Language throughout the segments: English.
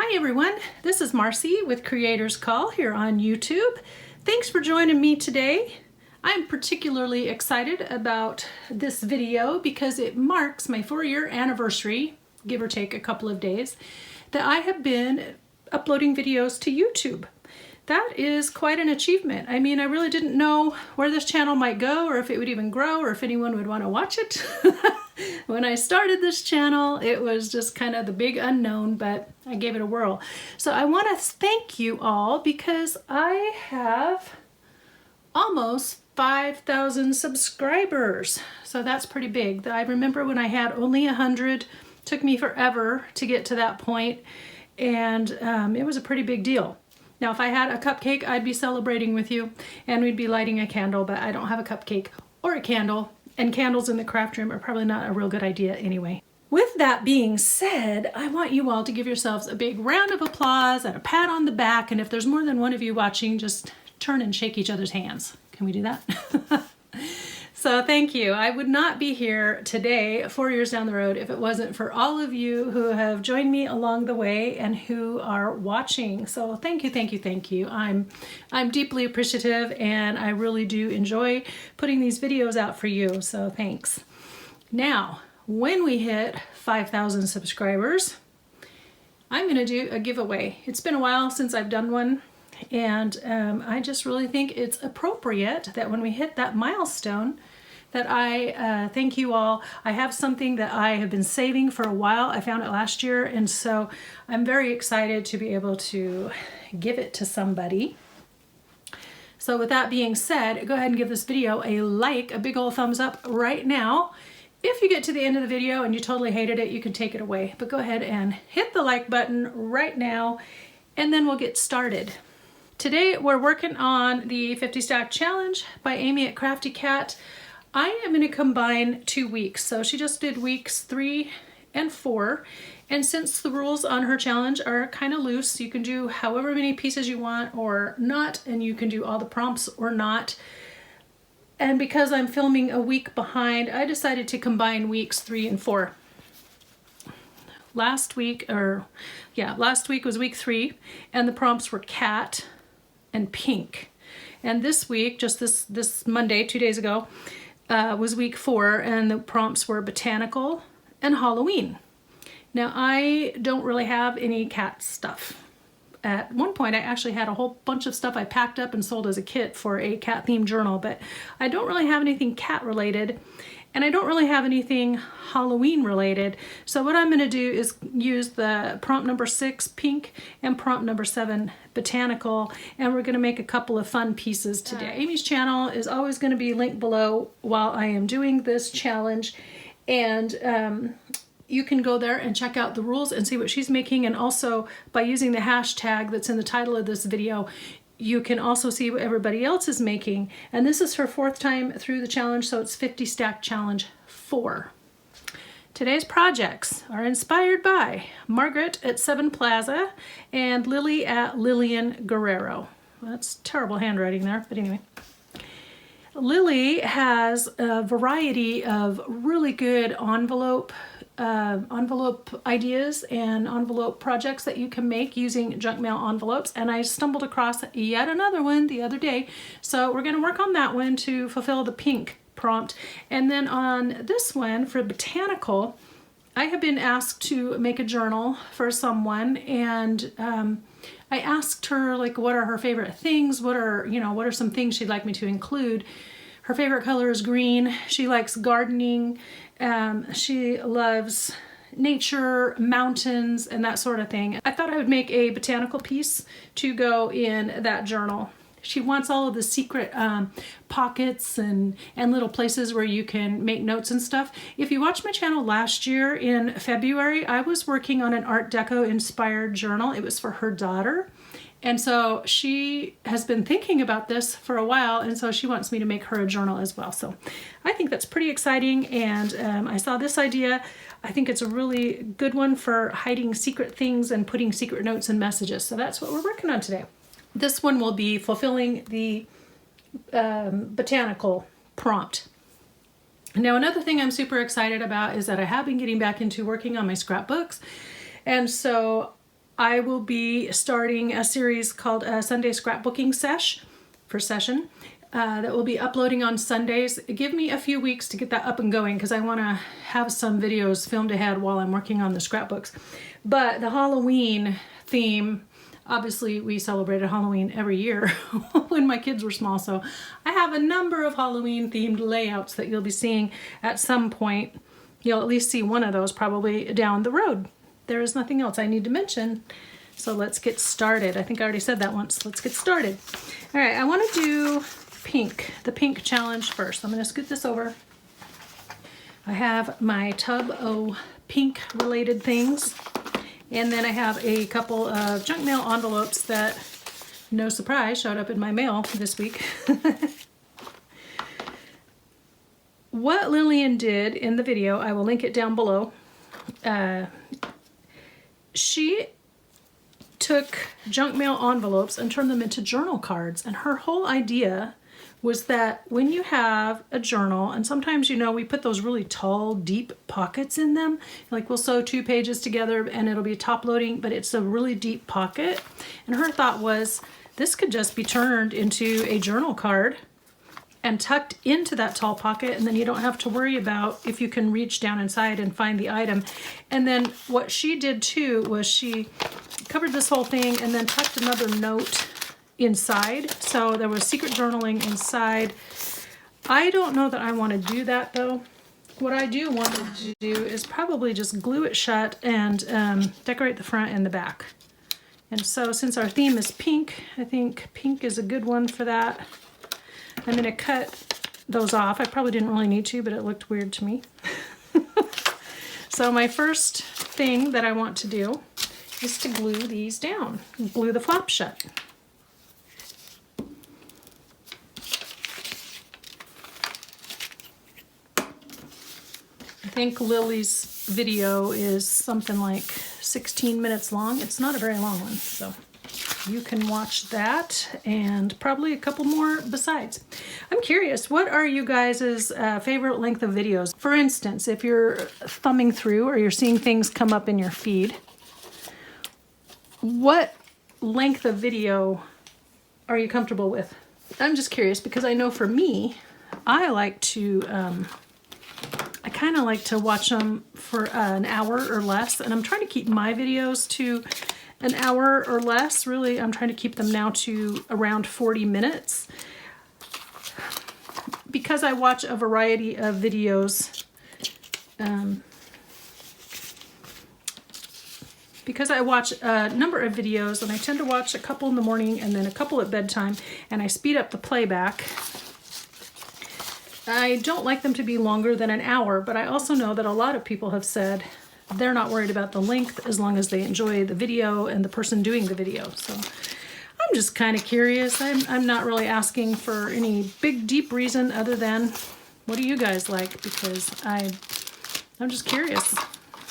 Hi everyone, this is Marcy with Creators Call here on YouTube. Thanks for joining me today. I'm particularly excited about this video because it marks my 4-year anniversary, give or take a couple of days, that I have been uploading videos to YouTube. That is quite an achievement. I mean, I really didn't know where this channel might go or if it would even grow or if anyone would want to watch it. When I started this channel, it was just kind of the big unknown, but I gave it a whirl. So I want to thank you all because I have almost 5,000 subscribers. So that's pretty big. I remember when I had only 100, took me forever to get to that point, and it was a pretty big deal. Now, if I had a cupcake, I'd be celebrating with you and we'd be lighting a candle, but I don't have a cupcake or a candle, and candles in the craft room are probably not a real good idea anyway. With that being said, I want you all to give yourselves a big round of applause and a pat on the back, and if there's more than one of you watching, just turn and shake each other's hands. Can we do that? So thank you. I would not be here today, 4 years down the road, if it wasn't for all of you who have joined me along the way and who are watching. So thank you, thank you, thank you. I'm deeply appreciative, and I really do enjoy putting these videos out for you. So thanks. Now, when we hit 5,000 subscribers, I'm going to do a giveaway. It's been a while since I've done one. And I just really think it's appropriate that when we hit that milestone that I thank you all. I have something that I have been saving for a while. I found it last year, and so I'm very excited to be able to give it to somebody. So with that being said, go ahead and give this video a like, a big old thumbs up right now. If you get to the end of the video and you totally hated it, you can take it away. But go ahead and hit the like button right now, and then we'll get started. Today we're working on the 50 Stack Challenge by Amy at Crafty Cat. I am going to combine 2 weeks. So she just did weeks 3 and 4. And since the rules on her challenge are kind of loose, you can do however many pieces you want or not, and you can do all the prompts or not. And because I'm filming a week behind, I decided to combine weeks 3 and 4. Last week was week 3, and the prompts were cat and pink. And this week, just this Monday, 2 days ago, was week 4, and the prompts were botanical and Halloween. Now, I don't really have any cat stuff. At one point, I actually had a whole bunch of stuff I packed up and sold as a kit for a cat-themed journal, but I don't really have anything cat-related, and I don't really have anything Halloween-related. So what I'm going to do is use the prompt number 6, pink, and prompt number 7, botanical, and we're going to make a couple of fun pieces today. Amy's channel is always going to be linked below while I am doing this challenge, and you can go there and check out the rules and see what she's making, and also by using the hashtag that's in the title of this video, you can also see what everybody else is making. And this is her 4th time through the challenge, so it's 50 Stack Challenge 4. Today's projects are inspired by Margaret at 7 Plaza and Lily at Lillian Guerrero. That's terrible handwriting there, but anyway. Lily has a variety of really good envelope ideas and envelope projects that you can make using junk mail envelopes, and I stumbled across yet another one the other day, so we're going to work on that one to fulfill the pink prompt. And then on this one for botanical, I have been asked to make a journal for someone, and I asked her, like, what are her favorite things, what are some things she'd like me to include. Her favorite color is green. She likes gardening. She loves nature, mountains, and that sort of thing. I thought I would make a botanical piece to go in that journal. She wants all of the secret pockets and little places where you can make notes and stuff. If you watched my channel last year in February, I was working on an Art Deco inspired journal. It was for her daughter. And so she has been thinking about this for a while, and so she wants me to make her a journal as well. So I think that's pretty exciting, and I saw this idea. I think it's a really good one for hiding secret things and putting secret notes and messages. So that's what we're working on today. This one will be fulfilling the botanical prompt. Now, another thing I'm super excited about is that I have been getting back into working on my scrapbooks, and so I will be starting a series called Sunday Scrapbooking Session that will be uploading on Sundays. Give me a few weeks to get that up and going because I want to have some videos filmed ahead while I'm working on the scrapbooks. But the Halloween theme, obviously we celebrated Halloween every year when my kids were small, so I have a number of Halloween themed layouts that you'll be seeing at some point. You'll at least see one of those probably down the road. There is nothing else I need to mention, so let's get started. I think I already said that once. Let's get started. All right, I want to do pink, the pink challenge first. I'm going to scoot this over. I have my tub of pink related things, and then I have a couple of junk mail envelopes that, no surprise, showed up in my mail this week. What Lillian did in the video, I will link it down below. She took junk mail envelopes and turned them into journal cards, and her whole idea was that when you have a journal, and sometimes, you know, we put those really tall, deep pockets in them, like we'll sew 2 pages together and it'll be top loading, but it's a really deep pocket. And her thought was, this could just be turned into a journal card and tucked into that tall pocket, and then you don't have to worry about if you can reach down inside and find the item. And then what she did too was she covered this whole thing and then tucked another note inside. So there was secret journaling inside. I don't know that I want to do that though. What I do want to do is probably just glue it shut and decorate the front and the back. And so since our theme is pink, I think pink is a good one for that. I'm going to cut those off. I probably didn't really need to, but it looked weird to me. So my first thing that I want to do is to glue these down, glue the flap shut. I think Lily's video is something like 16 minutes long. It's not a very long one, so you can watch that and probably a couple more besides. I'm curious, what are you guys' favorite length of videos? For instance, if you're thumbing through or you're seeing things come up in your feed, what length of video are you comfortable with? I'm just curious because I know for me, I like to, I kind of like to watch them for an hour or less, and I'm trying to keep my videos to an hour or less. Really, I'm trying to keep them now to around 40 minutes. Because I watch a variety of videos, because I watch a number of videos, and I tend to watch a couple in the morning and then a couple at bedtime, and I speed up the playback. I don't like them to be longer than an hour, but I also know that a lot of people have said they're not worried about the length as long as they enjoy the video and the person doing the video. So I'm just kind of curious. I'm not really asking for any big, deep reason other than what do you guys like? Because I'm just curious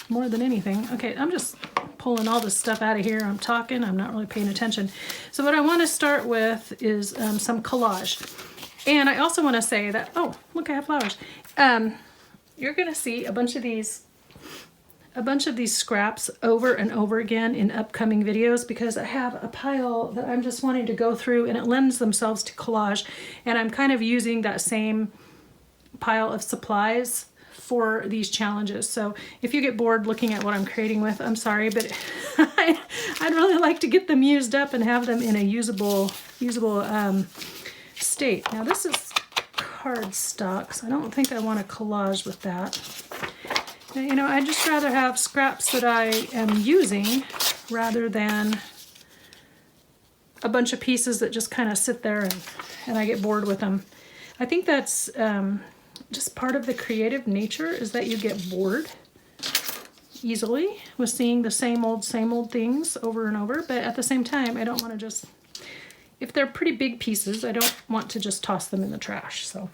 more than anything. Okay, I'm just pulling all this stuff out of here. I'm talking. I'm not really paying attention. So what I want to start with is some collage. And I also want to say that, oh, look, I have flowers. You're going to see a bunch of these scraps over and over again in upcoming videos because I have a pile that I'm just wanting to go through, and it lends themselves to collage, and I'm kind of using that same pile of supplies for these challenges. So if you get bored looking at what I'm creating with, I'm sorry, but I'd really like to get them used up and have them in a usable state. Now this is cardstock, so I don't think I want to collage with that. You know, I'd just rather have scraps that I am using rather than a bunch of pieces that just kind of sit there and I get bored with them. I think that's just part of the creative nature, is that you get bored easily with seeing the same old things over and over. But at the same time, I don't want to just, if they're pretty big pieces, I don't want to just toss them in the trash. So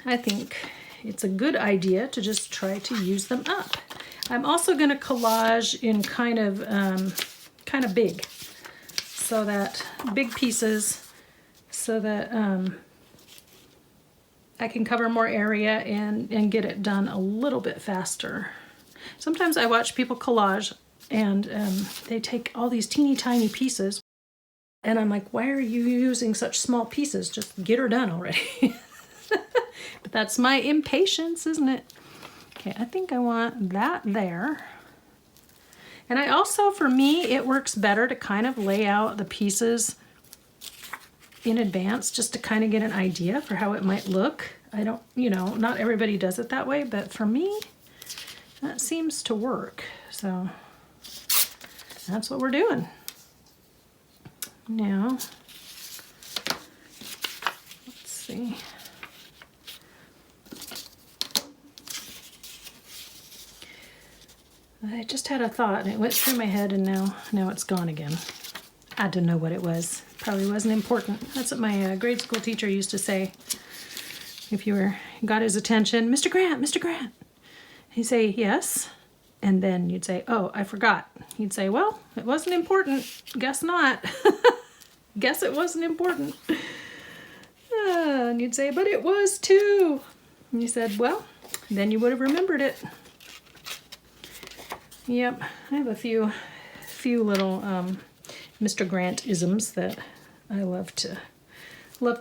I think it's a good idea to just try to use them up. I'm also going to collage in kind of big, so that big pieces, so that I can cover more area and get it done a little bit faster. Sometimes I watch people collage and they take all these teeny tiny pieces, and I'm like, why are you using such small pieces? Just get her done already. But that's my impatience, isn't it? Okay, I think I want that there. And I also, for me, it works better to kind of lay out the pieces in advance just to kind of get an idea for how it might look. I don't, you know, not everybody does it that way, but for me, that seems to work. So that's what we're doing. Now, let's see. I just had a thought and it went through my head, and now it's gone again. I don't know what it was. Probably wasn't important. That's what my grade school teacher used to say. If you got his attention, Mr. Grant, Mr. Grant. He'd say, yes. And then you'd say, oh, I forgot. He'd say, well, it wasn't important. Guess not. Guess it wasn't important. And you'd say, but it was too. And you said, well, then you would have remembered it. Yep, I have a few little Mr. Grant-isms that I love to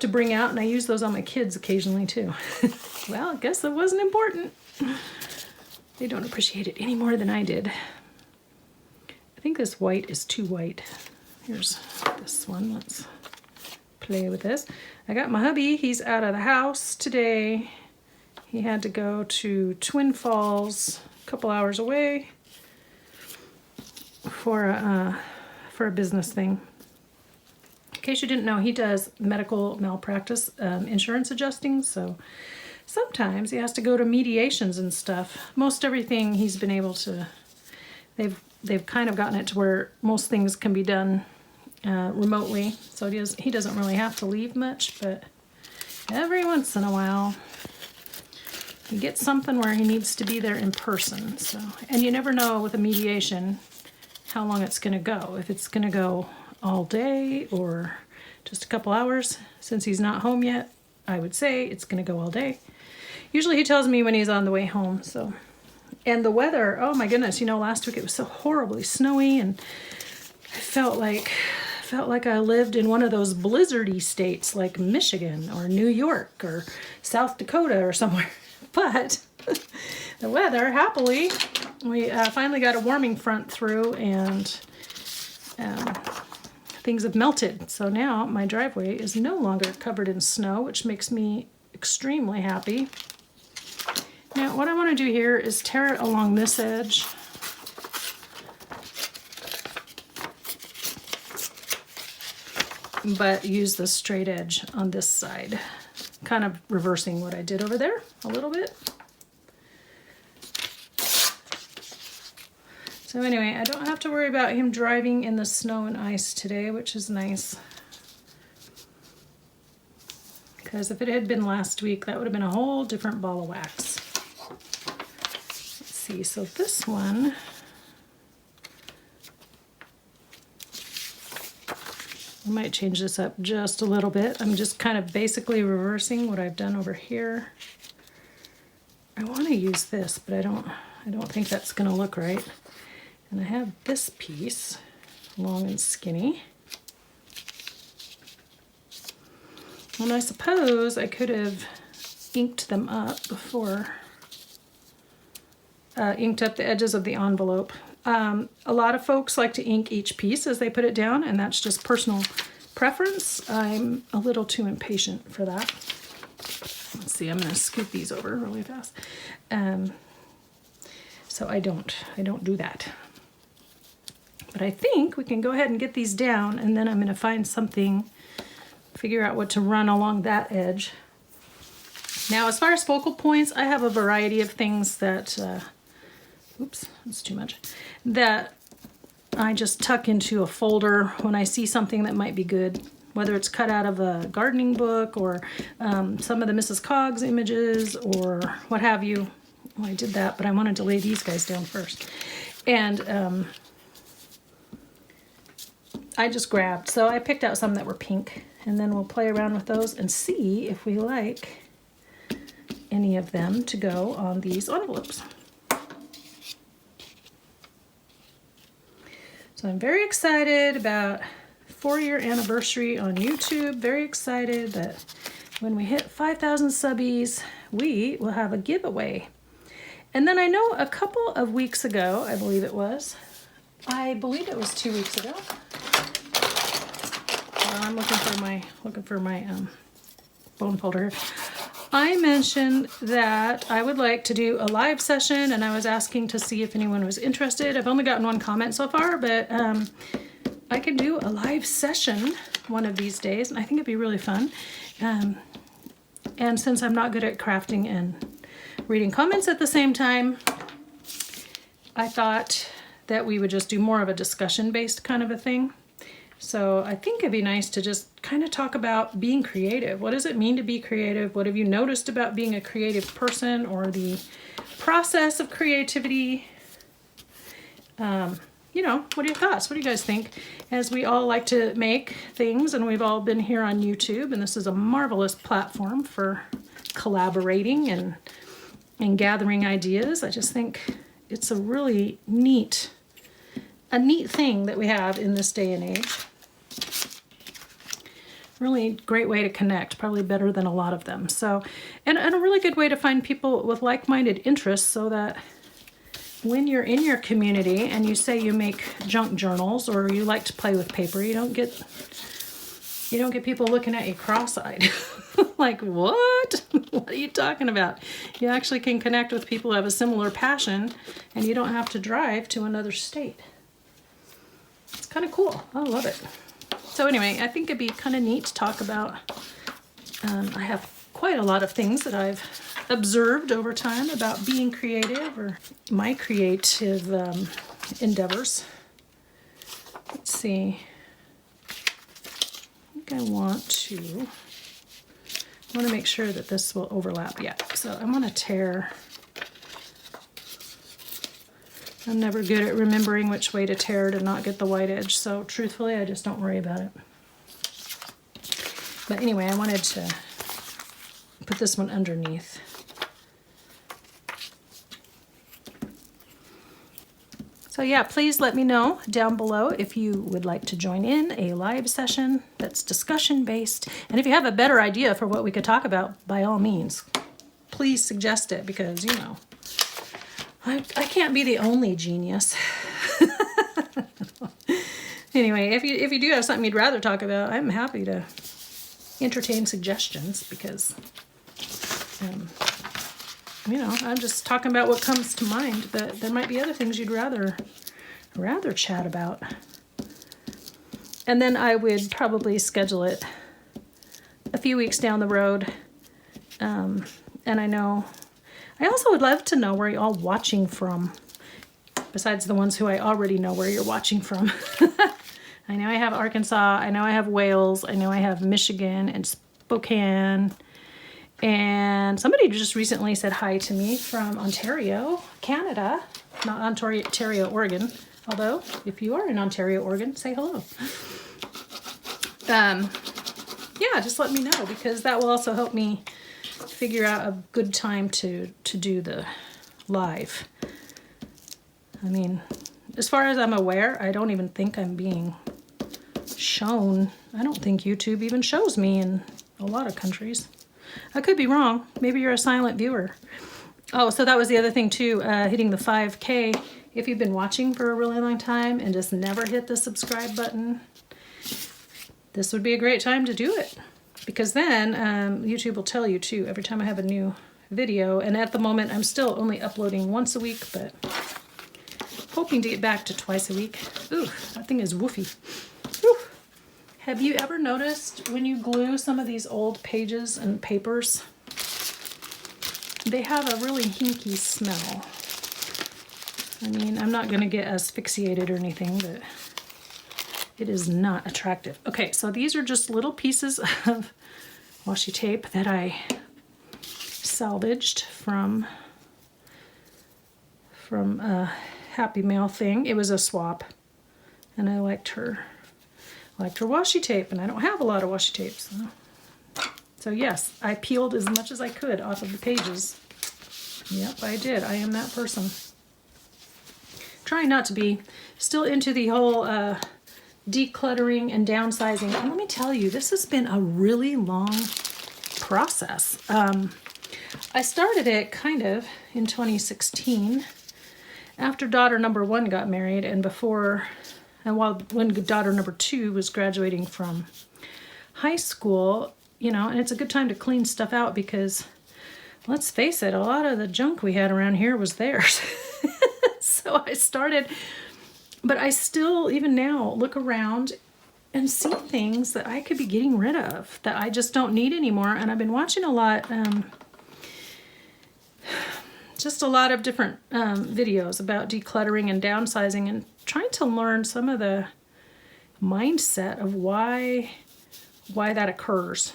bring out, and I use those on my kids occasionally too. Well, I guess it wasn't important. They don't appreciate it any more than I did. I think this white is too white. Here's this one. Let's play with this. I got my hubby. He's out of the house today. He had to go to Twin Falls, a couple hours away, for a business thing. In case you didn't know, he does medical malpractice insurance adjusting, so sometimes he has to go to mediations and stuff. Most everything he's been able to, they've kind of gotten it to where most things can be done remotely, so he doesn't really have to leave much, but every once in a while he gets something where he needs to be there in person. So, and you never know with a mediation how long it's going to go. If it's going to go all day or just a couple hours. Since he's not home yet, I would say it's going to go all day. Usually he tells me when he's on the way home. So, and the weather, oh my goodness, you know, last week it was so horribly snowy, and I felt like I lived in one of those blizzardy states like Michigan or New York or South Dakota or somewhere. But the weather, happily, we finally got a warming front through, and things have melted. So now my driveway is no longer covered in snow, which makes me extremely happy. Now what I want to do here is tear it along this edge. But use the straight edge on this side. Kind of reversing what I did over there a little bit. So anyway, I don't have to worry about him driving in the snow and ice today, which is nice. Because if it had been last week, that would have been a whole different ball of wax. Let's see, so this one, I might change this up just a little bit. I'm just kind of basically reversing what I've done over here. I want to use this, but I don't think that's going to look right. And I have this piece, long and skinny. And I suppose I could have inked them up before, inked up the edges of the envelope. A lot of folks like to ink each piece as they put it down, and that's just personal preference. I'm a little too impatient for that. Let's see, I'm going to scoot these over really fast. So I don't do that. But I think we can go ahead and get these down, and then I'm going to find something, figure out what to run along that edge. Now, as far as focal points, I have a variety of things that, oops, that's too much, that I just tuck into a folder when I see something that might be good, whether it's cut out of a gardening book or some of the Mrs. Coggs images or what have you. Well, I did that, but I wanted to lay these guys down first. And I just grabbed, so I picked out some that were pink, and then we'll play around with those and see if we like any of them to go on these envelopes. So I'm very excited about 4-year anniversary on YouTube. Very excited that when we hit 5,000 subbies, we will have a giveaway. And then I know a couple of weeks ago, I believe it was 2 weeks ago. I'm looking for my bone folder here. I mentioned that I would like to do a live session, and I was asking to see if anyone was interested. I've only gotten one comment so far, but I can do a live session one of these days, and I think it'd be really fun. And since I'm not good at crafting and reading comments at the same time, I thought that we would just do more of a discussion-based kind of a thing. So I think it'd be nice to just kind of talk about being creative. What does it mean to be creative? What have you noticed about being a creative person, or the process of creativity? You know, what are your thoughts? What do you guys think? As we all like to make things, and we've all been here on YouTube, and this is a marvelous platform for collaborating and gathering ideas. I just think it's a really neat thing that we have in this day and age. Really great way to connect, probably better than a lot of them. So, and a really good way to find people with like-minded interests, so that when you're in your community and you say you make junk journals or you like to play with paper, you don't get people looking at you cross-eyed. Like, what? What are you talking about? You actually can connect with people who have a similar passion, and you don't have to drive to another state. It's kind of cool. I love it. So anyway, I think it'd be kind of neat to talk about. I have quite a lot of things that I've observed over time about being creative, or my creative endeavors. Let's see. I think I want to make sure that this will overlap. Yeah, so I'm going to tear. I'm never good at remembering which way to tear to not get the white edge, so truthfully, I just don't worry about it. But anyway, I wanted to put this one underneath. So yeah, please let me know down below if you would like to join in a live session that's discussion based. And if you have a better idea for what we could talk about, by all means, please suggest it, because, you know, I can't be the only genius. Anyway, if you do have something you'd rather talk about, I'm happy to entertain suggestions, because, you know, I'm just talking about what comes to mind, but there might be other things you'd rather chat about. And then I would probably schedule it a few weeks down the road. And I also would love to know where you're all watching from, besides the ones who I already know where you're watching from. I know I have Arkansas, I know I have Wales, I know I have Michigan and Spokane, and somebody just recently said hi to me from Ontario, Canada, not Ontario, Oregon, although if you are in Ontario, Oregon, say hello. Yeah, just let me know, because that will also help me figure out a good time to do the live. I mean, as far as I'm aware, I don't even think I'm being shown. I don't think YouTube even shows me in a lot of countries. I could be wrong. Maybe you're a silent viewer. Oh, so that was the other thing too, hitting the 5K. If you've been watching for a really long time and just never hit the subscribe button, this would be a great time to do it. Because then YouTube will tell you too every time I have a new video. And at the moment, I'm still only uploading once a week, but hoping to get back to twice a week. Ooh, that thing is woofy. Whew. Have you ever noticed when you glue some of these old pages and papers, they have a really hinky smell? I mean, I'm not going to get asphyxiated or anything, but it is not attractive. Okay, so these are just little pieces of washi tape that I salvaged from a Happy Mail thing. It was a swap, and I liked her washi tape, and I don't have a lot of washi tapes. So yes, I peeled as much as I could off of the pages. Yep, I did. I am that person. trying not to be. Still into the whole decluttering and downsizing. And let me tell you, this has been a really long process. I started it kind of in 2016 after daughter number 1 got married and when daughter number 2 was graduating from high school, you know, and it's a good time to clean stuff out because let's face it, a lot of the junk we had around here was theirs. So I started, but I still, even now, look around and see things that I could be getting rid of that I just don't need anymore. And I've been watching a lot, just a lot of different videos about decluttering and downsizing and trying to learn some of the mindset of why that occurs.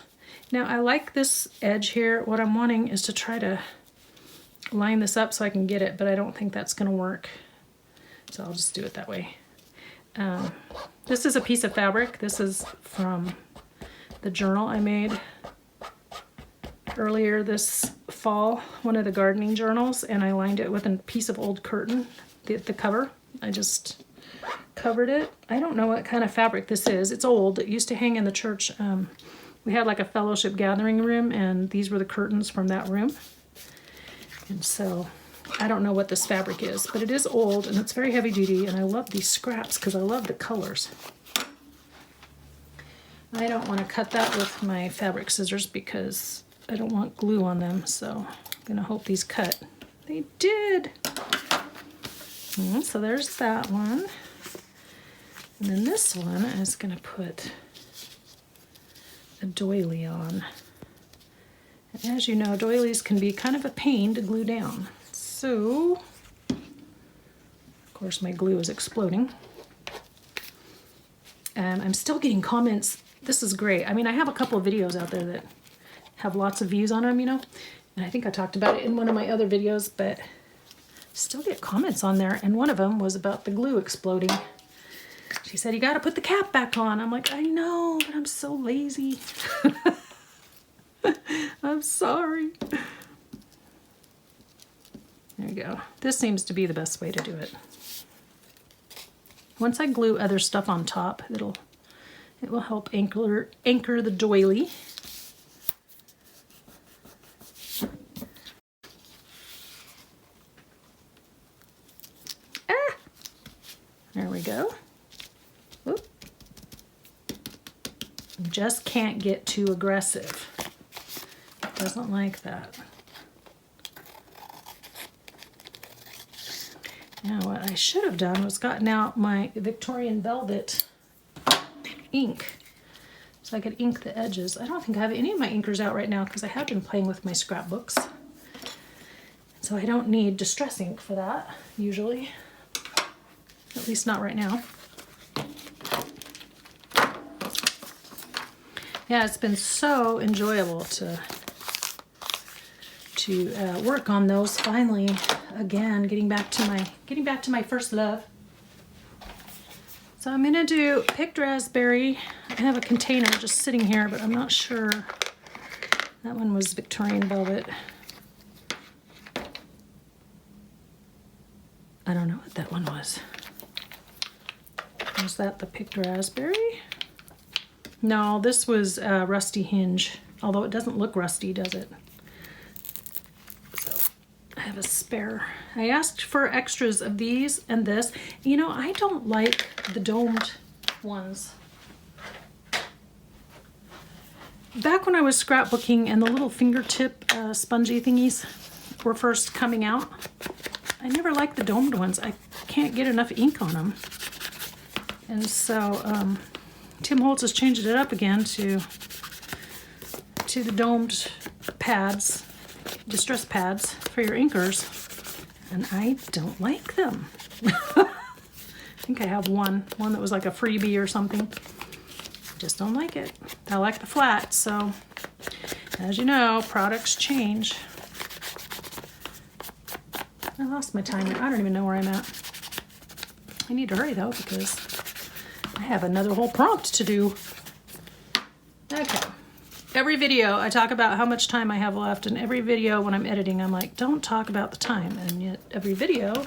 Now I like this edge here. What I'm wanting is to try to line this up so I can get it, but I don't think that's going to work. So I'll just do it that way. This is a piece of fabric. This is from the journal I made earlier this fall, one of the gardening journals, and I lined it with a piece of old curtain, the cover. I just covered it. I don't know what kind of fabric this is. It's old. It used to hang in the church. We had like a fellowship gathering room, and these were the curtains from that room. And so I don't know what this fabric is, but it is old and it's very heavy duty, and I love these scraps because I love the colors. I don't want to cut that with my fabric scissors because I don't want glue on them, so I'm going to hope these cut. They did! So there's that one. And then this one is going to put a doily on. And as you know, doilies can be kind of a pain to glue down. So, of course, my glue is exploding. And I'm still getting comments. This is great. I mean, I have a couple of videos out there that have lots of views on them, you know. And I think I talked about it in one of my other videos, but still get comments on there. And one of them was about the glue exploding. She said, you got to put the cap back on. I'm like, I know, but I'm so lazy. I'm sorry. There you go. This seems to be the best way to do it. Once I glue other stuff on top, it will help anchor the doily. Ah! There we go. Oop. Just can't get too aggressive. Doesn't like that. Now what I should have done was gotten out my Victorian Velvet ink so I could ink the edges. I don't think I have any of my inkers out right now because I have been playing with my scrapbooks. So I don't need Distress ink for that usually, at least not right now. Yeah, it's been so enjoyable to work on those finally. Again, getting back to my first love. So I'm gonna do picked raspberry. I have a container just sitting here, but I'm not sure. That one was Victorian Velvet. I don't know what that one was. Was that the picked raspberry? No, this was Rusty Hinge. Although it doesn't look rusty, does it? I have a spare. I asked for extras of these and this. You know, I don't like the domed ones. Back when I was scrapbooking and the little fingertip spongy thingies were first coming out, I never liked the domed ones. I can't get enough ink on them. And so Tim Holtz has changed it up again to the domed pads. Distress pads for your inkers, and I don't like them. I think I have one that was like a freebie or something. Just don't like it. I like the flat, so as you know, products change. I lost my timer. I don't even know where I'm at. I need to hurry though because I have another whole prompt to do. Okay. Every video I talk about how much time I have left, and every video when I'm editing I'm like, don't talk about the time, and yet every video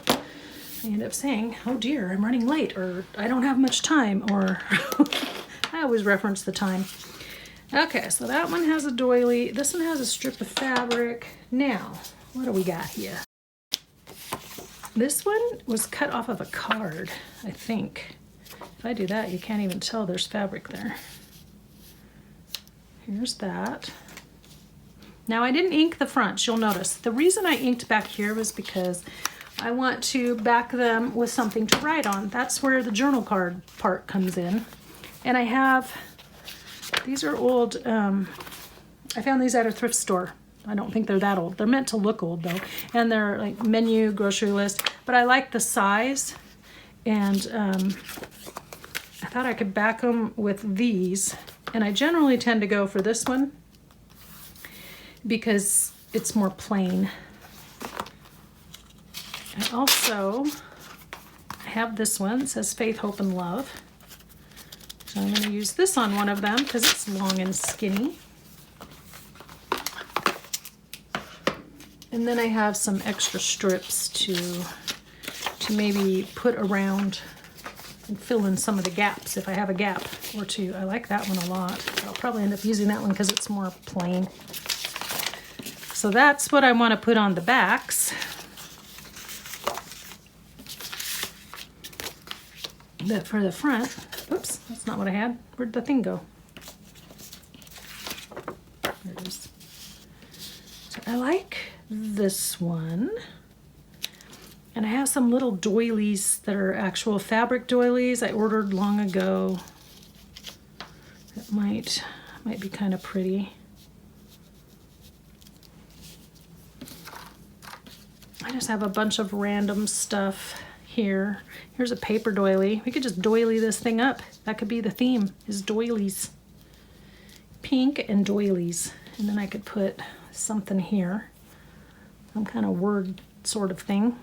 I end up saying, oh dear, I'm running late, or I don't have much time, or I always reference the time. Okay, so that one has a doily. This one has a strip of fabric. Now, what do we got here? This one was cut off of a card, I think. If I do that, you can't even tell there's fabric there. Here's that. Now, I didn't ink the fronts, you'll notice. The reason I inked back here was because I want to back them with something to write on. That's where the journal card part comes in. And I have, these are old, I found these at a thrift store. I don't think they're that old. They're meant to look old though. And they're like menu, grocery list. But I like the size. And I thought I could back them with these. And I generally tend to go for this one because it's more plain. And also, I have this one. It says Faith, Hope, and Love. So I'm going to use this on one of them because it's long and skinny. And then I have some extra strips to maybe put around and fill in some of the gaps if I have a gap or two. I like that one a lot. I'll probably end up using that one because it's more plain. So that's what I want to put on the backs. But for the front, oops, that's not what I had. Where'd the thing go? There it is. So I like this one. And I have some little doilies that are actual fabric doilies I ordered long ago. That might be kind of pretty. I just have a bunch of random stuff here. Here's a paper doily. We could just doily this thing up. That could be the theme, is doilies. Pink and doilies. And then I could put something here. Some kind of word sort of thing.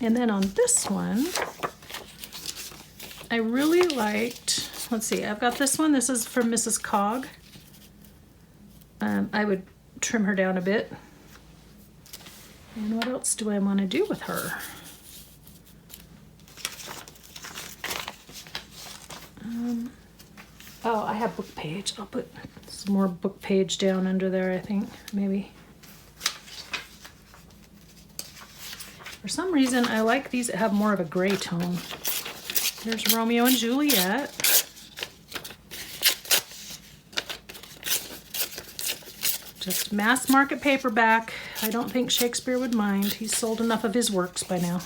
And then on this one, I really liked, let's see, I've got this one. This is from Mrs. Cog. I would trim her down a bit. And what else do I want to do with her? Oh, I have book page. I'll put some more book page down under there, I think, maybe. For some reason, I like these that have more of a gray tone. There's Romeo and Juliet. Just mass market paperback. I don't think Shakespeare would mind. He's sold enough of his works by now.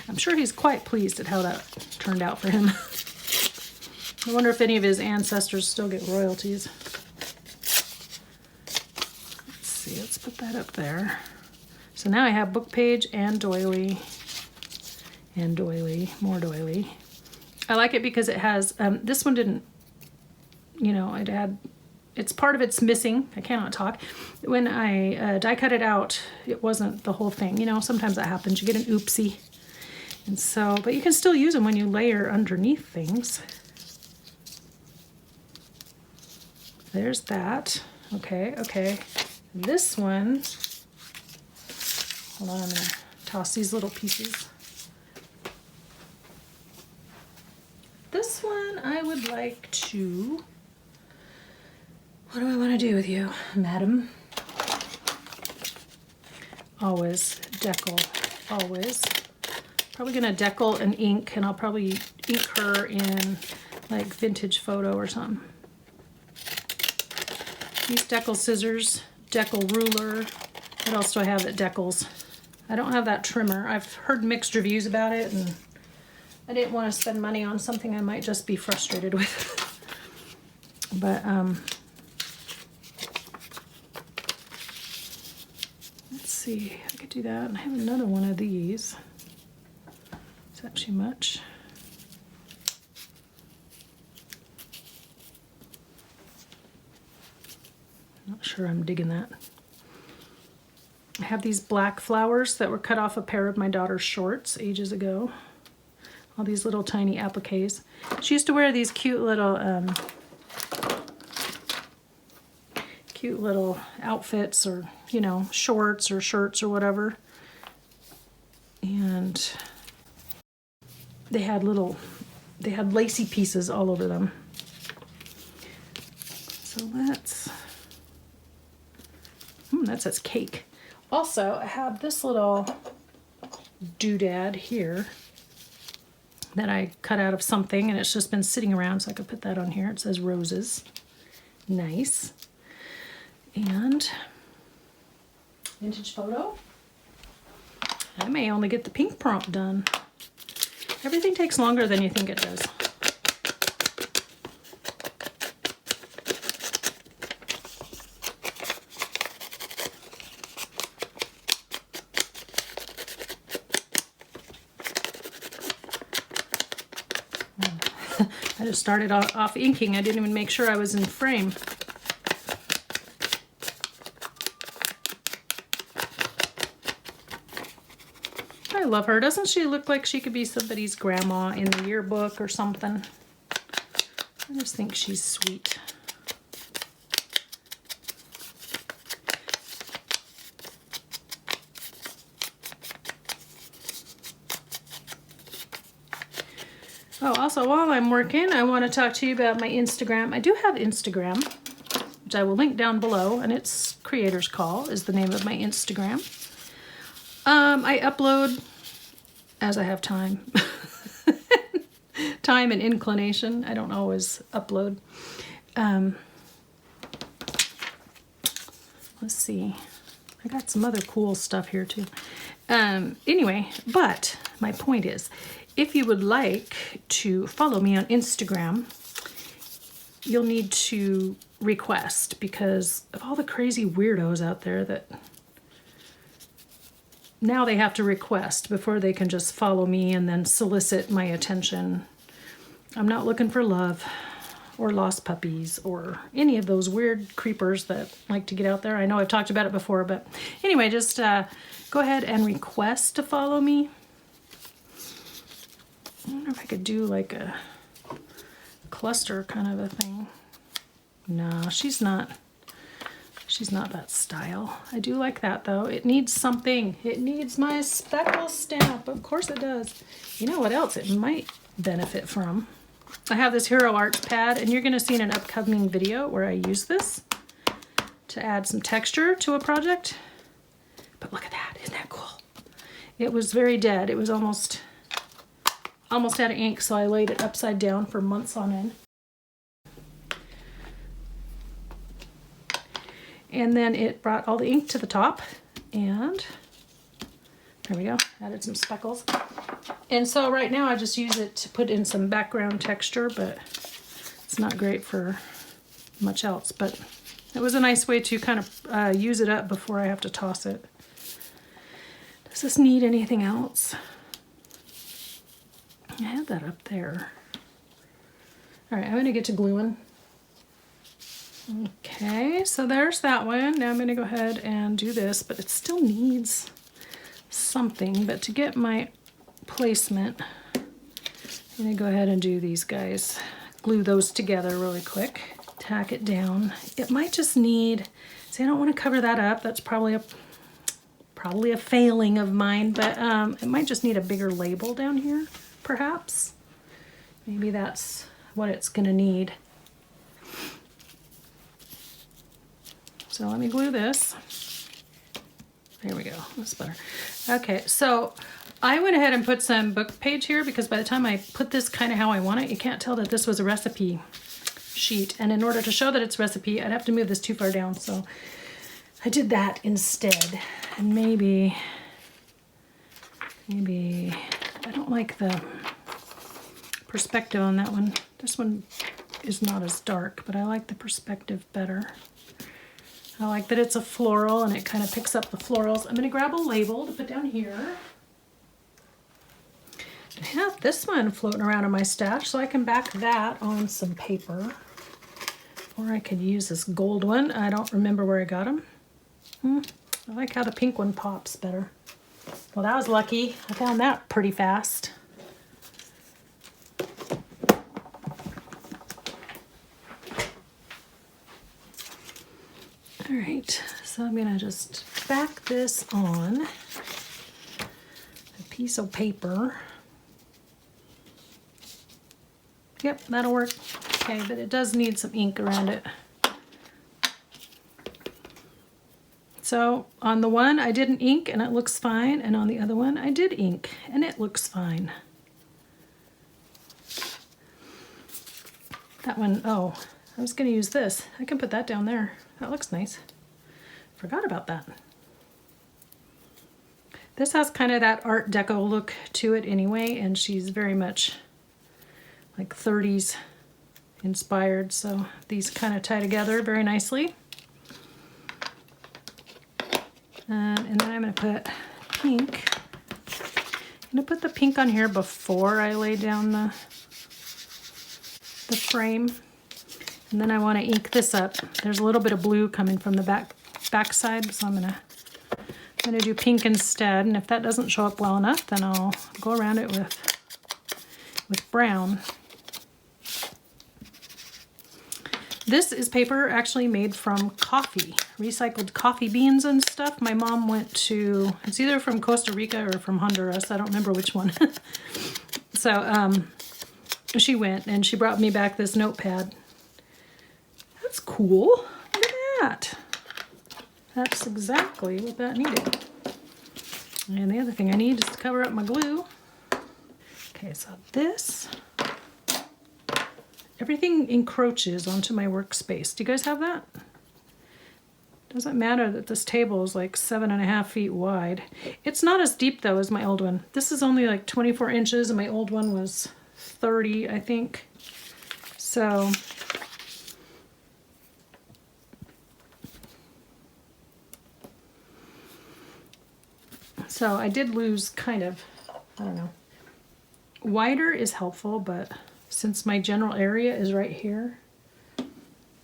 I'm sure he's quite pleased at how that turned out for him. I wonder if any of his ancestors still get royalties. Let's see, let's put that up there. So now I have book page and doily, more doily. I like it because it has, this one didn't, you know, it had, it's part of it's missing. I cannot talk. When I die cut it out, it wasn't the whole thing. You know, sometimes that happens. You get an oopsie. And so, but you can still use them when you layer underneath things. There's that. Okay, okay. This one, hold on, I'm gonna toss these little pieces. This one I would like to, what do I want to do with you, madam? Always, decal, always. Probably gonna decal and ink, and I'll probably ink her in like vintage photo or something. These decal scissors, decal ruler. What else do I have that decals? I don't have that trimmer. I've heard mixed reviews about it, and I didn't want to spend money on something I might just be frustrated with. But let's see, I could do that. And I have another one of these. Is that too much? Not sure I'm digging that. I have these black flowers that were cut off a pair of my daughter's shorts ages ago. All these little tiny appliques. She used to wear these cute little outfits, or, you know, shorts or shirts or whatever. and they had lacy pieces all over them. So that says cake. Also, I have this little doodad here that I cut out of something, and it's just been sitting around, so I could put that on here. It says roses. Nice. And vintage photo. I may only get the pink prompt done. Everything takes longer than you think it does. I just started off inking. I didn't even make sure I was in frame. I love her. Doesn't she look like she could be somebody's grandma in the yearbook or something? I just think she's sweet. Oh, also, while I'm working, I want to talk to you about my Instagram. I do have Instagram, which I will link down below, and it's Creators Call is the name of my Instagram. I upload as I have time. Time and inclination. I don't always upload. Let's see. I got some other cool stuff here too. Anyway, but my point is, if you would like to follow me on Instagram, you'll need to request, because of all the crazy weirdos out there that now they have to request before they can just follow me and then solicit my attention. I'm not looking for love or lost puppies or any of those weird creepers that like to get out there. I know I've talked about it before, but anyway, just go ahead and request to follow me. I wonder if I could do like a cluster kind of a thing. No, she's not that style. I do like that though. It needs something. It needs my speckle stamp. Of course it does. You know what else it might benefit from? I have this Hero Arts pad, and you're going to see in an upcoming video where I use this to add some texture to a project. But look at that. Isn't that cool? It was very dead. It was almost out of ink, so I laid it upside down for months on end. And then it brought all the ink to the top, and there we go, added some speckles. And so right now I just use it to put in some background texture, but it's not great for much else. But it was a nice way to kind of use it up before I have to toss it. Does this need anything else? I had that up there. All right, I'm gonna get to gluing. Okay, so there's that one. Now I'm gonna go ahead and do this, but it still needs something. But to get my placement, I'm gonna go ahead and do these guys. Glue those together really quick. Tack it down. It might just need, see, I don't wanna cover that up. That's probably a failing of mine, but it might just need a bigger label down here. Perhaps. Maybe that's what it's gonna need. So let me glue this. There we go, that's better. Okay, so I went ahead and put some book page here because by the time I put this kind of how I want it, you can't tell that this was a recipe sheet. And in order to show that it's recipe, I'd have to move this too far down. So I did that instead. And maybe I don't like the perspective on that one. This one is not as dark, but I like the perspective better. I like that it's a floral and it kind of picks up the florals. I'm going to grab a label to put down here. I have this one floating around in my stash, so I can back that on some paper. Or I could use this gold one. I don't remember where I got them. I like how the pink one pops better. Well, that was lucky. I found that pretty fast. All right, so I'm gonna just back this on the piece of paper. Yep, that'll work. Okay, but it does need some ink around it. So on the one I didn't ink and it looks fine, and on the other one I did ink and it looks fine. That one, oh, I was going to use this. I can put that down there. That looks nice. Forgot about that. This has kind of that Art Deco look to it anyway, and she's very much like 30s inspired, so these kind of tie together very nicely. And then I'm going to put pink. I'm going to put the pink on here before I lay down the frame. And then I want to ink this up. There's a little bit of blue coming from the back side, so I'm gonna do pink instead. And if that doesn't show up well enough, then I'll go around it with brown. This is paper actually made from coffee, recycled coffee beans and stuff. My mom went to, it's either from Costa Rica or from Honduras, I don't remember which one. So she went and she brought me back this notepad. That's cool, look at that. That's exactly what that needed. And the other thing I need is to cover up my glue. Okay, so this, everything encroaches onto my workspace. Do you guys have that? Doesn't matter that this table is like 7.5 feet wide. It's not as deep though as my old one. This is only like 24 inches and my old one was 30, I think. So I did lose kind of, I don't know. Wider is helpful, but since my general area is right here,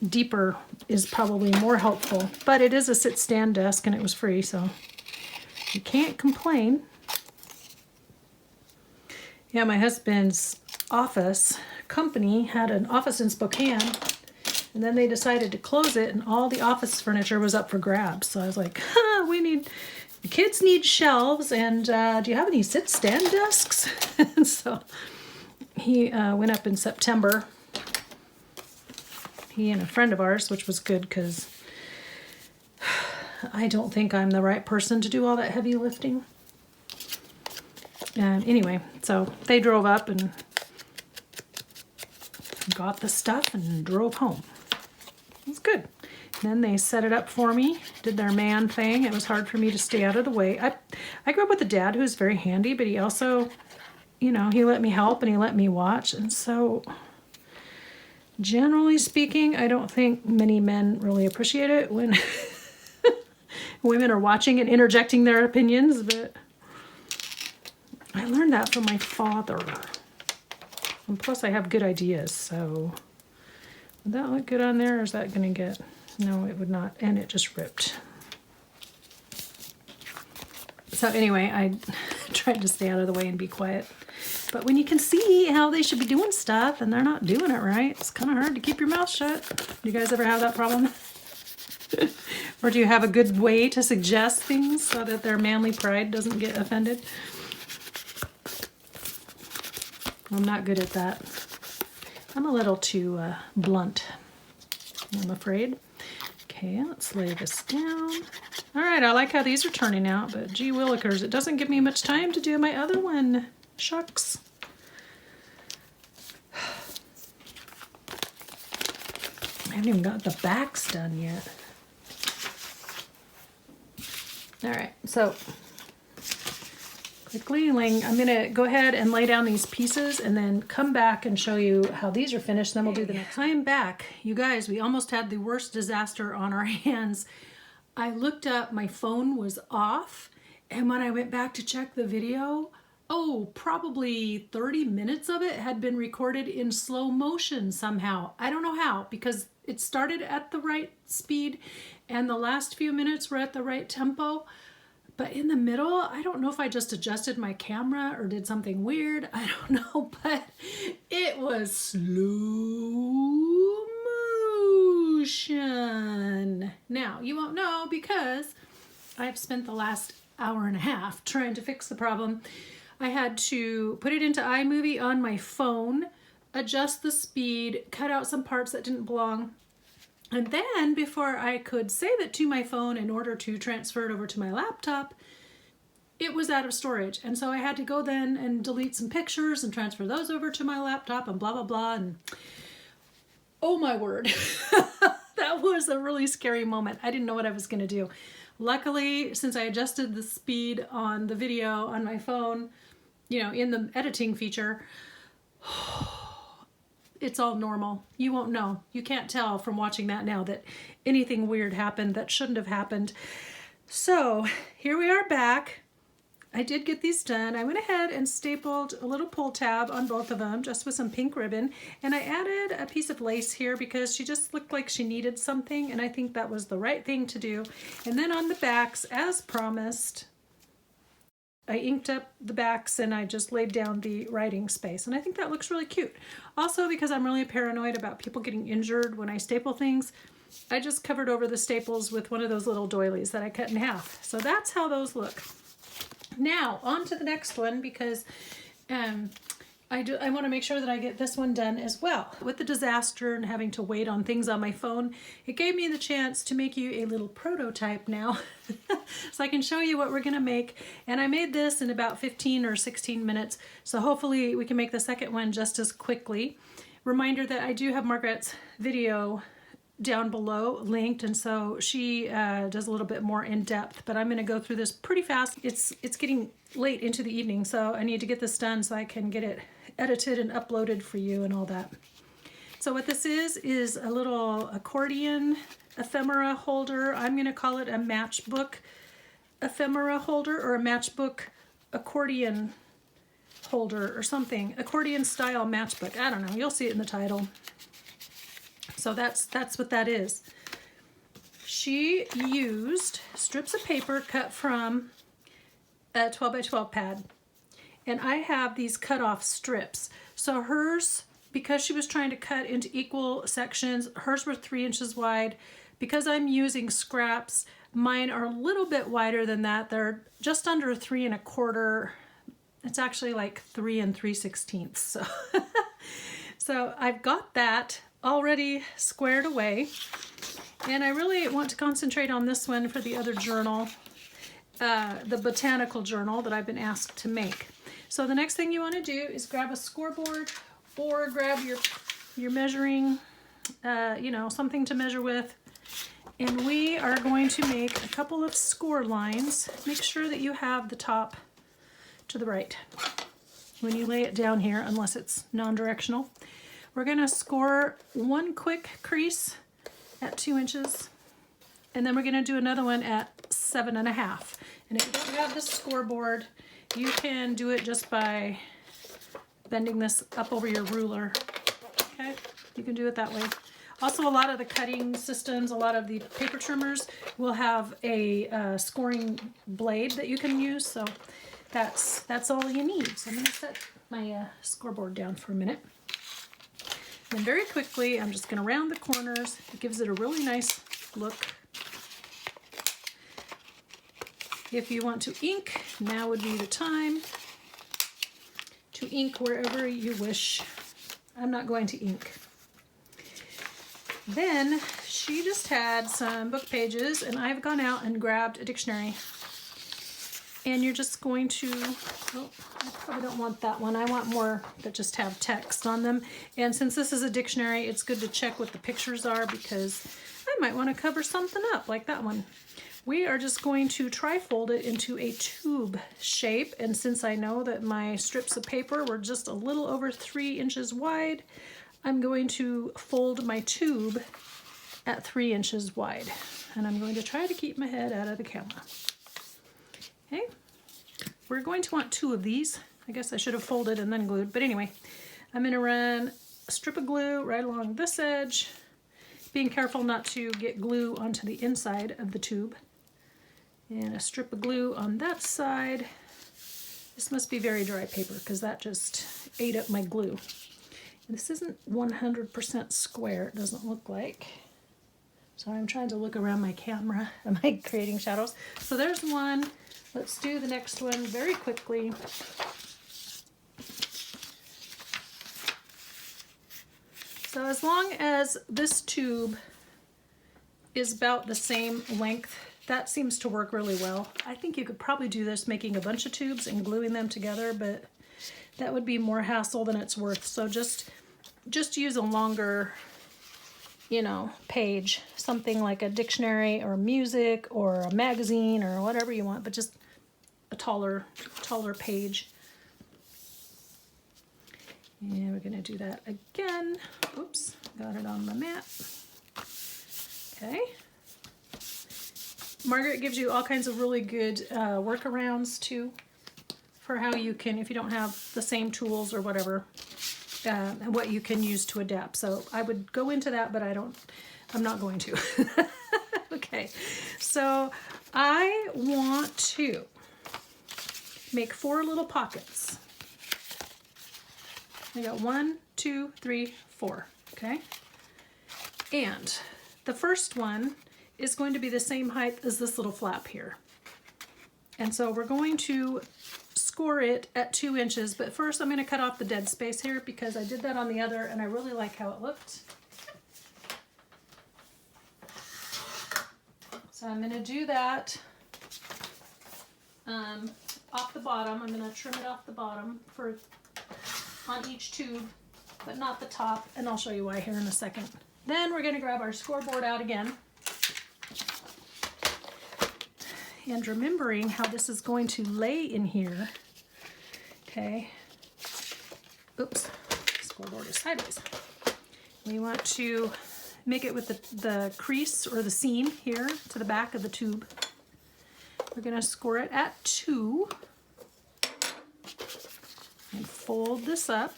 deeper is probably more helpful. But it is a sit-stand desk and it was free, so you can't complain. Yeah, my husband's office company had an office in Spokane, and then they decided to close it and all the office furniture was up for grabs. So I was like, the kids need shelves, and do you have any sit-stand desks? And so he went up in September. He and a friend of ours, which was good because I don't think I'm the right person to do all that heavy lifting. And anyway, so they drove up and got the stuff and drove home. It was good. Then they set it up for me, did their man thing. It was hard for me to stay out of the way. I grew up with a dad who's very handy, but he also, you know, he let me help and he let me watch. And so, generally speaking, I don't think many men really appreciate it when women are watching and interjecting their opinions, but I learned that from my father. And plus I have good ideas, so would that look good on there, or is that going to get... No, it would not, and it just ripped. So anyway, I tried to stay out of the way and be quiet. But when you can see how they should be doing stuff and they're not doing it right, it's kind of hard to keep your mouth shut. Do you guys ever have that problem? Or do you have a good way to suggest things so that their manly pride doesn't get offended? I'm not good at that. I'm a little too blunt, I'm afraid. Okay, let's lay this down. All right, I like how these are turning out, but gee willikers, it doesn't give me much time to do my other one. Shucks. I haven't even got the backs done yet. All right, so quickly, I'm gonna go ahead and lay down these pieces and then come back and show you how these are finished. Then we'll do the next. I'm back. You guys, we almost had the worst disaster on our hands. I looked up, my phone was off, and when I went back to check the video, oh, probably 30 minutes of it had been recorded in slow motion somehow. I don't know how, because it started at the right speed and the last few minutes were at the right tempo. But in the middle, I don't know if I just adjusted my camera or did something weird. I don't know, but it was slow motion. Now, you won't know because I've spent the last hour and a half trying to fix the problem. I had to put it into iMovie on my phone, adjust the speed, cut out some parts that didn't belong. And then before I could save it to my phone in order to transfer it over to my laptop, it was out of storage. And so I had to go then and delete some pictures and transfer those over to my laptop and blah, blah, blah. And oh my word, that was a really scary moment. I didn't know what I was going to do. Luckily, since I adjusted the speed on the video on my phone, you know, in the editing feature, it's all normal. You won't know. You can't tell from watching that now that anything weird happened that shouldn't have happened. So here we are back. I did get these done. I went ahead and stapled a little pull tab on both of them just with some pink ribbon. And I added a piece of lace here because she just looked like she needed something. And I think that was the right thing to do. And then on the backs, as promised, I inked up the backs and I just laid down the writing space. And I think that looks really cute. Also, because I'm really paranoid about people getting injured when I staple things, I just covered over the staples with one of those little doilies that I cut in half. So that's how those look. Now, on to the next one, because I want to make sure that I get this one done as well. With the disaster and having to wait on things on my phone, it gave me the chance to make you a little prototype now. So I can show you what we're going to make. And I made this in about 15 or 16 minutes, so hopefully we can make the second one just as quickly. Reminder that I do have Margret's video down below linked, and so she does a little bit more in depth, but I'm going to go through this pretty fast. It's getting late into the evening, so I need to get this done so I can get it edited and uploaded for you and all that. So what this is a little accordion ephemera holder. I'm going to call it a matchbook ephemera holder, or a matchbook accordion holder or something. Accordion style matchbook. I don't know. You'll see it in the title. So that's what that is. She used strips of paper cut from a 12 by 12 pad. And I have these cut off strips. So hers, because she was trying to cut into equal sections, hers were 3 inches wide. Because I'm using scraps, mine are a little bit wider than that. They're just under 3 1/4. It's actually like 3 3/16. So, so I've got that already squared away, and I really want to concentrate on this one for the other journal, the botanical journal that I've been asked to make. So the next thing you want to do is grab a scoreboard, or grab your measuring, you know, something to measure with, and we are going to make a couple of score lines. Make sure that you have the top to the right when you lay it down here, unless it's non-directional. We're going to score one quick crease at 2 inches, and then we're going to do another one at 7 1/2. And if you don't have the scoreboard, you can do it just by bending this up over your ruler. Okay, you can do it that way. Also, a lot of the cutting systems, a lot of the paper trimmers will have a scoring blade that you can use, so that's all you need. So I'm going to set my scoreboard down for a minute. And very quickly, I'm just going to round the corners. It gives it a really nice look. If you want to ink, now would be the time to ink wherever you wish. I'm not going to ink. Then she just had some book pages, and I've gone out and grabbed a dictionary. And you're just going to, oh, I probably don't want that one. I want more that just have text on them. And since this is a dictionary, it's good to check what the pictures are, because I might want to cover something up like that one. We are just going to tri-fold it into a tube shape. And since I know that my strips of paper were just a little over 3 inches wide, I'm going to fold my tube at 3 inches wide. And I'm going to try to keep my head out of the camera. Okay, we're going to want 2 of these. I guess I should have folded and then glued, but anyway, I'm going to run a strip of glue right along this edge, being careful not to get glue onto the inside of the tube, and a strip of glue on that side. This must be very dry paper, because that just ate up my glue. And this isn't 100% square, it doesn't look like. So I'm trying to look around my camera. Am I creating shadows? So there's one. Let's do the next one very quickly. So as long as this tube is about the same length, that seems to work really well. I think you could probably do this making a bunch of tubes and gluing them together, but that would be more hassle than it's worth. So just use a longer, you know, page, something like a dictionary or music or a magazine or whatever you want, but just a taller page. And we're gonna do that again. Oops, got it on my mat. Okay. Margaret gives you all kinds of really good workarounds too for how you can, if you don't have the same tools or whatever, what you can use to adapt. So I would go into that, but I'm not going to. Okay, so I want to make 4 little pockets. I got 1, 2, 3, 4, okay? And the first one is going to be the same height as this little flap here. And so we're going to score it at 2 inches, but first I'm going to cut off the dead space here because I did that on the other and I really like how it looked. So I'm going to do that off the bottom. I'm going to trim it off the bottom on each tube, but not the top, and I'll show you why here in a second. Then we're going to grab our scoreboard out again. And remembering how this is going to lay in here, okay, oops, scoreboard is sideways. We want to make it with the crease or the seam here to the back of the tube. We're going to score it at 2 and fold this up.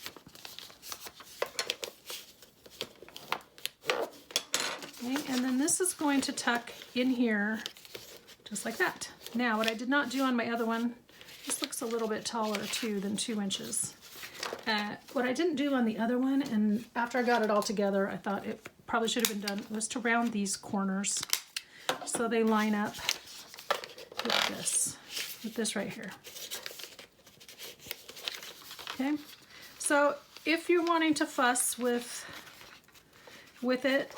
Okay, and then this is going to tuck in here just like that. Now, what I did not do on my other one, this looks a little bit taller too than 2 inches. What I didn't do on the other one, and after I got it all together, I thought it probably should have been done, was to round these corners so they line up with this right here. Okay, so if you're wanting to fuss with it,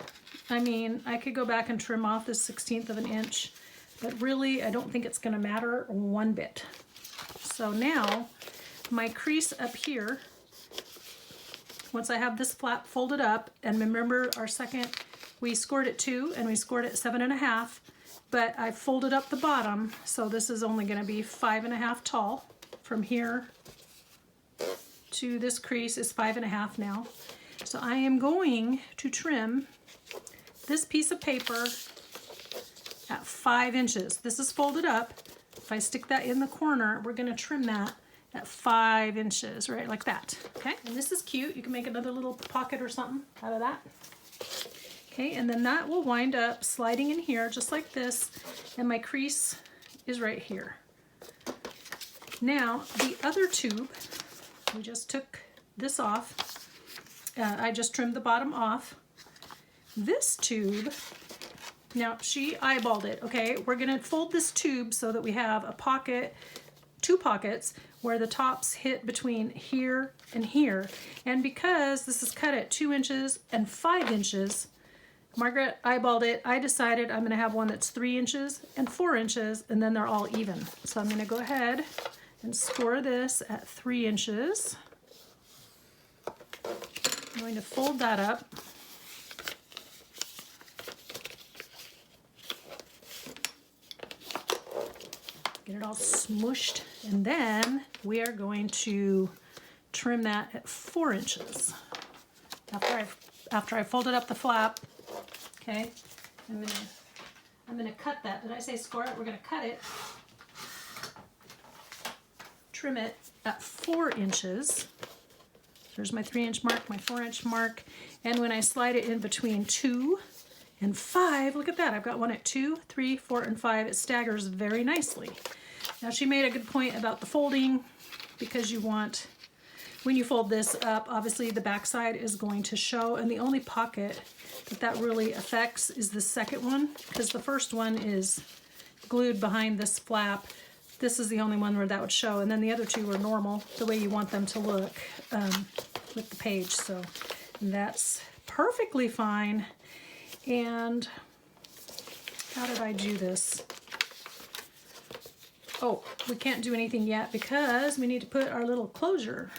I mean, I could go back and trim off this 1/16 of an inch, but really I don't think it's going to matter one bit. So now my crease up here, once I have this flap folded up, and remember our second, we scored at 2 and we scored at 7.5, but I folded up the bottom, so this is only going to be 5.5 tall. From here to this crease is 5.5 now. So I am going to trim this piece of paper at 5 inches. This is folded up. If I stick that in the corner, we're going to trim that at 5 inches, right, like that. Okay, and this is cute. You can make another little pocket or something out of that. Okay, and then that will wind up sliding in here just like this, and my crease is right here. Now, the other tube, we just took this off. I just trimmed the bottom off. This tube, now she eyeballed it, okay? We're gonna fold this tube so that we have a pocket, 2 pockets, where the tops hit between here and here. And because this is cut at 2 inches and 5 inches, Margaret eyeballed it. I decided I'm gonna have one that's 3 inches and 4 inches, and then they're all even. So I'm gonna go ahead and score this at 3 inches. I'm going to fold that up. Get it all smooshed, and then we are going to trim that at 4 inches. After I folded up the flap, okay, I'm gonna cut that. Did I say score it? We're gonna cut it, trim it at 4 inches. There's my 3-inch mark, my 4-inch mark, and when I slide it in between 2 and 5, look at that, I've got one at 2, 3, 4, and 5. It staggers very nicely. Now she made a good point about the folding, because you want, when you fold this up, obviously the back side is going to show, and the only pocket that really affects is the second one, because the first one is glued behind this flap. This is the only one where that would show, and then the other 2 are normal, the way you want them to look with the page. So that's perfectly fine. And how did I do this? Oh, we can't do anything yet because we need to put our little closure.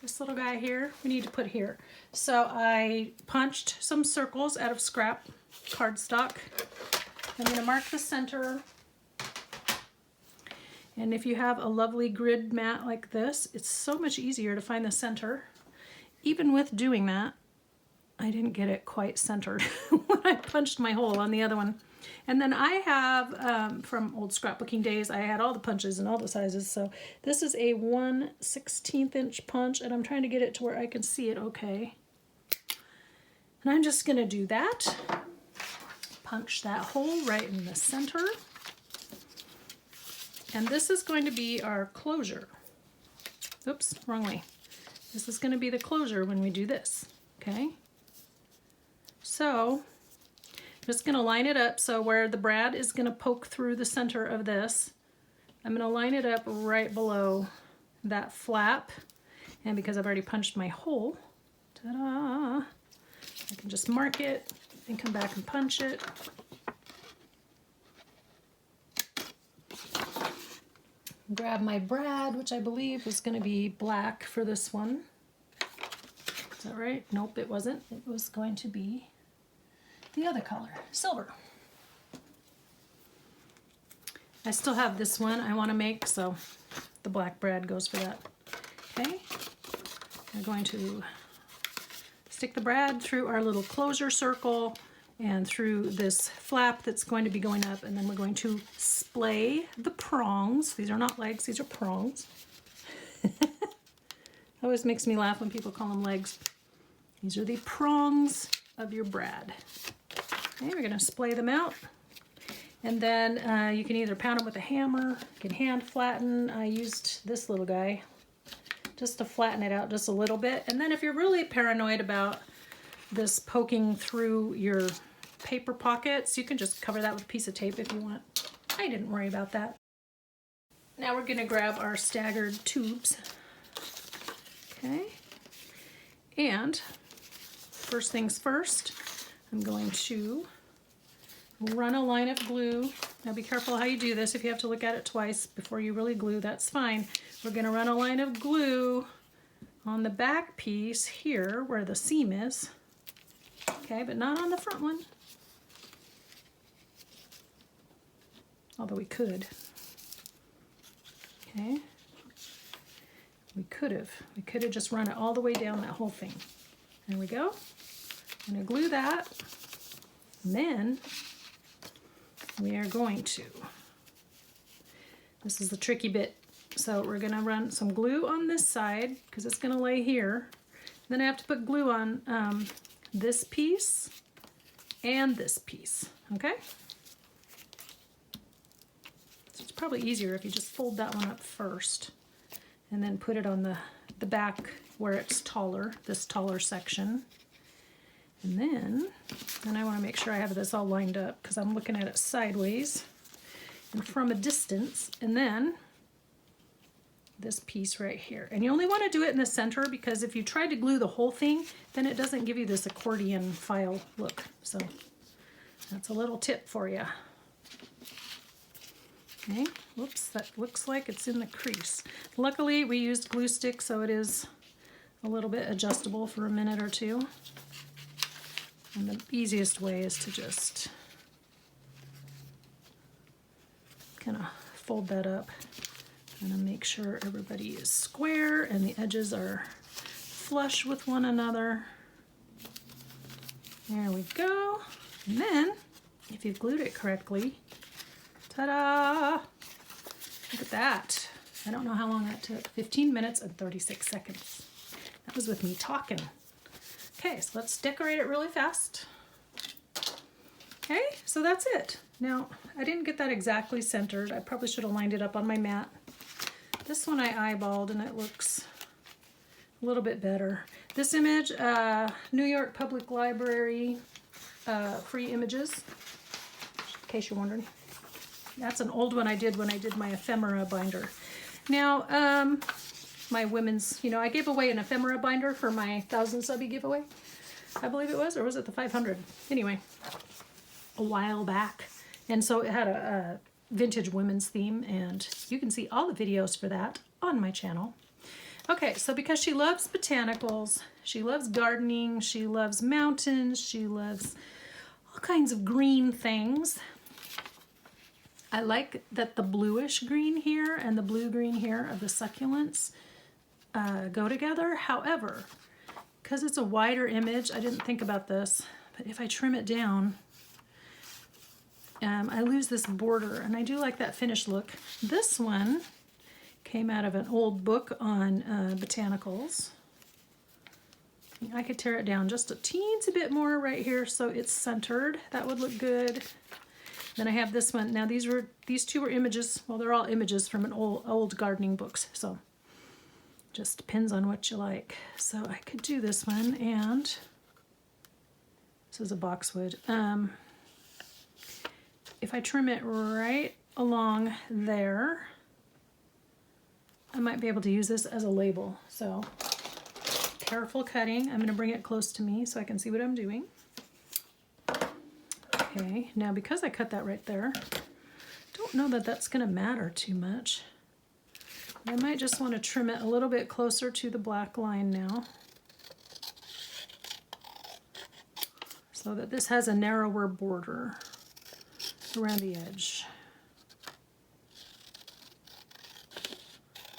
This little guy here, we need to put here. So I punched some circles out of scrap cardstock. I'm going to mark the center. And if you have a lovely grid mat like this, it's so much easier to find the center. Even with doing that, I didn't get it quite centered when I punched my hole on the other one. And then I have, from old scrapbooking days, I had all the punches and all the sizes. So this is a 1/16 inch punch, and I'm trying to get it to where I can see it okay. And I'm just gonna do that. Punch that hole right in the center. And this is going to be our closure. Oops, wrong way. This is gonna be the closure when we do this, okay? So I'm just going to line it up so where the brad is going to poke through the center of this, I'm going to line it up right below that flap. And because I've already punched my hole, ta-da, I can just mark it and come back and punch it. Grab my brad, which I believe was going to be black for this one. Is that right? Nope, it wasn't. It was going to be the other color, silver. I still have this one I want to make, so the black brad goes for that. Okay, we're going to stick the brad through our little closure circle and through this flap that's going to be going up, and then we're going to splay the prongs. These are not legs, these are prongs. Always makes me laugh when people call them legs. These are the prongs of your brad. Okay, we're going to splay them out, and then you can either pound them with a hammer, you can hand flatten. I used this little guy just to flatten it out just a little bit. And then if you're really paranoid about this poking through your paper pockets, you can just cover that with a piece of tape if you want. I didn't worry about that. Now we're going to grab our staggered tubes. Okay, and first things first, I'm going to run a line of glue. Now be careful how you do this. If you have to look at it twice before you really glue, that's fine. We're going to run a line of glue on the back piece here where the seam is. Okay, but not on the front one. Although we could. Okay. We could have just run it all the way down that whole thing. There we go. I'm going to glue that, and then we are going to, this is the tricky bit, so we're going to run some glue on this side because it's going to lay here. Then I have to put glue on this piece and this piece, okay? So it's probably easier if you just fold that one up first and then put it on the back where it's taller, this taller section. And then I want to make sure I have this all lined up because I'm looking at it sideways and from a distance. And then this piece right here. And you only want to do it in the center because if you try to glue the whole thing, then it doesn't give you this accordion file look. So that's a little tip for you. Okay, whoops, that looks like it's in the crease. Luckily, we used glue stick, so it is a little bit adjustable for a minute or two. And the easiest way is to just kind of fold that up and make sure everybody is square and the edges are flush with one another. There we go. And then, if you've glued it correctly, ta-da! Look at that. I don't know how long that took. 15 minutes and 36 seconds. That was with me talking. Okay, so let's decorate it really fast. Okay, so that's it. Now, I didn't get that exactly centered. I probably should have lined it up on my mat. This one I eyeballed and it looks a little bit better. This image, New York Public Library free images, in case you're wondering. That's an old one I did when I did my ephemera binder. Now, my women's, I gave away an ephemera binder for my 1,000 subby giveaway. I believe it was, or was it the 500? Anyway, a while back. And so it had a vintage women's theme, and you can see all the videos for that on my channel. Okay, so because she loves botanicals, she loves gardening, she loves mountains, she loves all kinds of green things. I like that the bluish green here and the blue green here of the succulents go together. However, because it's a wider image, I didn't think about this, but if I trim it down, I lose this border, and I do like that finished look. This one came out of an old book on botanicals. I could tear it down just a teensy bit more right here so it's centered. That would look good. Then I have this one. Now these two were images. Well, they're all images from an old gardening books. So just depends on what you like. So I could do this one, and this is a boxwood. If I trim it right along there, I might be able to use this as a label. So careful cutting. I'm going to bring it close to me so I can see what I'm doing. Okay, now because I cut that right there, don't know that that's going to matter too much. I might just want to trim it a little bit closer to the black line now, so that this has a narrower border around the edge.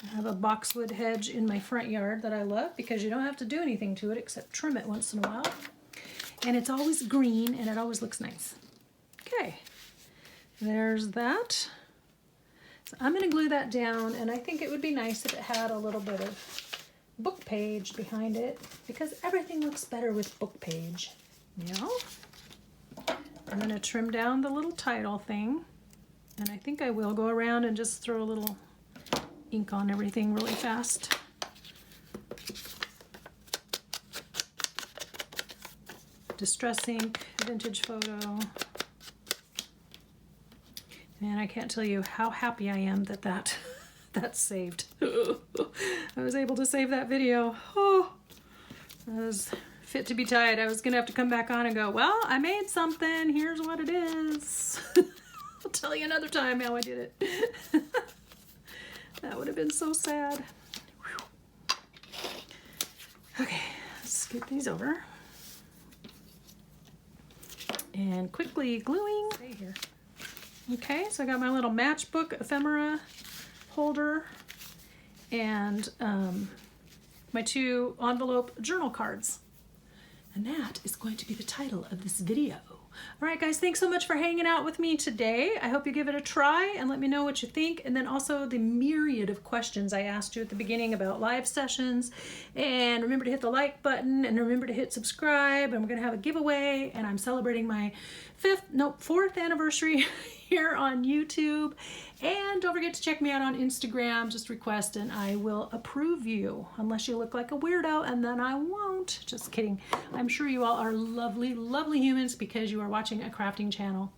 I have a boxwood hedge in my front yard that I love because you don't have to do anything to it except trim it once in a while. And it's always green and it always looks nice. Okay, there's that. So I'm going to glue that down, and I think it would be nice if it had a little bit of book page behind it, because everything looks better with book page, you know? I'm going to trim down the little title thing, and I think I will go around and just throw a little ink on everything really fast. Distress ink, vintage photo. And I can't tell you how happy I am that that's saved. I was able to save that video. Oh, I was fit to be tied. I was gonna have to come back on and go, well, I made something, here's what it is. I'll tell you another time how I did it. That would have been so sad. Okay, let's scoot these over. And quickly gluing. Stay here. Okay, so I got my little matchbook ephemera holder and my 2 envelope journal cards. And that is going to be the title of this video. All right, guys, thanks so much for hanging out with me today. I hope you give it a try and let me know what you think. And then also the myriad of questions I asked you at the beginning about live sessions. And remember to hit the like button, and remember to hit subscribe. And we're going to have a giveaway. And I'm celebrating my 4th anniversary here on YouTube. And don't forget to check me out on Instagram. Just request and I will approve you, unless you look like a weirdo, and then I won't. Just kidding. I'm sure you all are lovely, lovely humans because you are watching a crafting channel.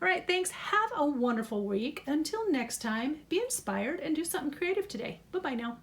All right, thanks. Have a wonderful week. Until next time, be inspired and do something creative today. Bye-bye now.